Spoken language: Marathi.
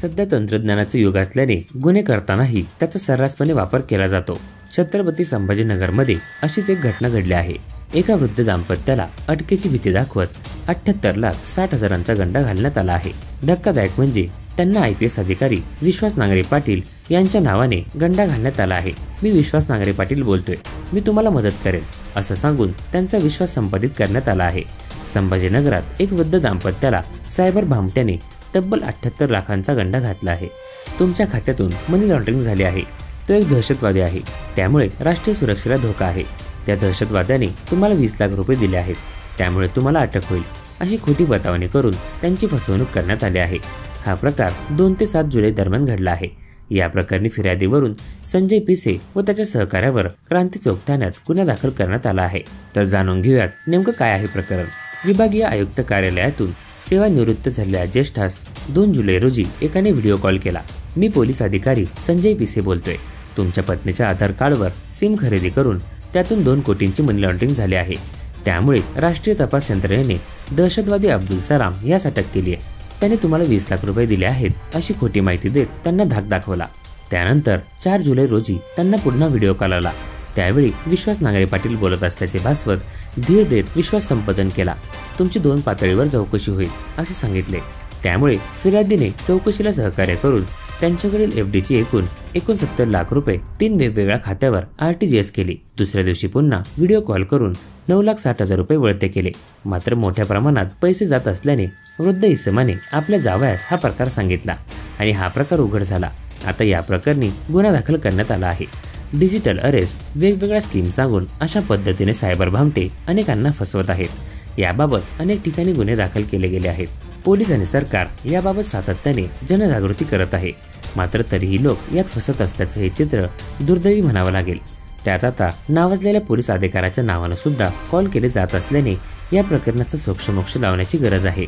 सध्या तंत्रज्ञानाचे युग असल्याने गुन्हे करतानाही त्याचा सर्रासपणे वापर केला जातो। छत्रपती संभाजीनगरमध्ये अशीच एक घटना घडली आहे। एका वृद्ध दाम्पत्याला अटकेची भीती दाखवत 78,60,000चा गंडा घालण्यात आला आहे। धक्कादायक म्हणजे त्यांना IPS अधिकारी विश्वास नांगरे पाटील यांच्या नावाने गंडा घालण्यात आला आहे। मी विश्वास नांगरे पाटील बोलतोय, मी तुम्हाला मदत करेन असं सांगून त्यांचा विश्वास संपादित करण्यात आला आहे। संभाजीनगरात एक वृद्ध दाम्पत्याला सायबर भामट्याने तब्बल 78 लाखांचा गंडा घातला आहे। तुमच्या खात्यातून मनी लॉन्ड्रिंग झाली आहे, तो एक दहशतवादी आहे, त्यामुळे राष्ट्रीय सुरक्षेला धोका आहे। त्या दहशतवाद्याने तुम्हाला 20 लाख रुपये दिले आहेत, त्यामुळे तुम्हाला अटक होईल अशी खोटी बतावणी करून त्यांची फसवणूक करण्यात आली आहे। हा प्रकार 2 ते 7 जुलै दरम्यान घडला आहे। या प्रकरणी फिर्यादीवरून संजय पिसे व त्याच्या सहकार्यावर क्रांती चौक ठाण्यात गुन्हा दाखल करण्यात आला आहे। तर जाणून घेऊयात नेमकं काय आहे प्रकरण। विभागीय आयुक्त कार्यालयातून सेवानिवृत्त झालेल्या ज्येष्ठास 2 जुलै रोजी एकाने व्हिडिओ कॉल केला। मी पोलीस अधिकारी संजय पिसे बोलतोय, तुमच्या पत्नीच्या आधार कार्डवर सिम खरेदी करून त्यातून 2 कोटींची मनी लॉन्ड्रिंग झाली आहे, त्यामुळे राष्ट्रीय तपास यंत्रणेने दहशतवादी अब्दुल सलाम यास अटक केली आहे। त्याने तुम्हाला 20 लाख रुपये दिले आहेत अशी खोटी माहिती देत त्यांना धाक दाखवला। त्यानंतर 4 जुलै रोजी त्यांना पुन्हा व्हिडिओ कॉल आला। त्यावेळी विश्वास नांगरे पाटील बोलत असल्याचे भासवत धीर देत विश्वास संपादन केला। तुमची 2 पातळीवर चौकशी होईल असे सांगितले। त्यामुळे फिर्यादीने चौकशीला सहकार्य करून त्यांच्याकडील FDची एकूण 69 लाख रुपये 3 वेगवेगळ्या खात्यावर RTGS केली। दुसऱ्या दिवशी पुन्हा व्हिडिओ कॉल करून 9,60,000 रुपये वळते केले। मात्र मोठ्या प्रमाणात पैसे जात असल्याने वृद्ध इसमाने आपल्या जावयास हा प्रकार सांगितला आणि हा प्रकार उघड झाला। आता या प्रकरणी गुन्हा दाखल करण्यात आला आहे। डिजिटल अरेस्ट, वेगवेगळ्या स्कीम सांगून अशा पद्धतीने सायबर भामटे अनेकांना फसवत आहेत। याबाबत अनेक ठिकाणी गुन्हे दाखल केले गेले आहेत। पोलीस आणि सरकार याबाबत सातत्याने जनजागृती करत आहे, मात्र तरीही लोक यात फसत असल्याचं हे चित्र दुर्दैवी म्हणावं लागेल। त्यात आता नावाजलेल्या पोलीस अधिकाऱ्याच्या नावानं सुद्धा कॉल केले जात असल्याने या प्रकरणाचा सोक्षमोक्ष लावण्याची गरज आहे।